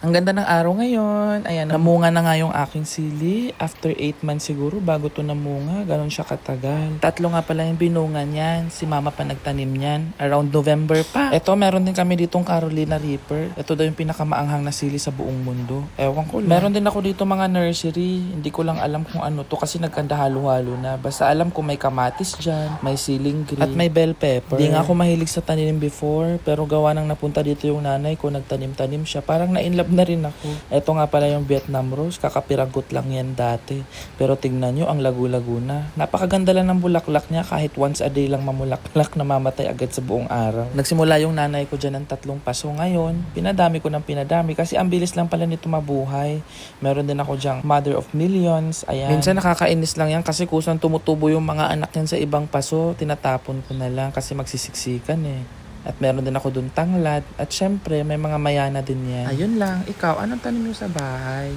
Ang ganda ng araw ngayon. Ayan, namunga na nga yung aking sili. After 8 months siguro bago to namunga. Ganon siya katagal. 3 nga pala yung binunga niyan. Si mama pa nagtanim niyan. Around November pa. Ito, meron din kami ditong Carolina Reaper. Ito daw yung pinakamaanghang na sili sa buong mundo. Ewan ko lang. Meron din ako dito mga nursery. Hindi ko lang alam kung ano to kasi nagkanda halo-halo na. Basta alam ko may kamatis dyan, may siling green, at may bell pepper. Hindi nga ako mahilig sa tanim before. Pero gawa nang napunta dito yung nanay ko, nagtanim-tanim siya. Parang na-inlove na rin ako. Ito nga pala yung Vietnam Rose. Kakapiragot lang yan dati. Pero tignan nyo, ang lagu-lagu na. Napakaganda lang ng bulaklak niya. Kahit once a day lang mamulaklak, namamatay agad sa buong araw. Nagsimula yung nanay ko dyan ng 3 paso. Ngayon, pinadami ko ng pinadami. Kasi ang bilis lang pala nito mabuhay. Meron din ako dyang Mother of Millions. Ayan. Minsan nakakainis lang yan kasi kusang tumutubo yung mga anak yan sa ibang paso. Tinatapon ko na lang kasi magsisiksikan eh. At meron din ako dun tanglad. At syempre, may mga mayana din yan. Ayun lang. Ikaw, anong tanim mo sa bahay?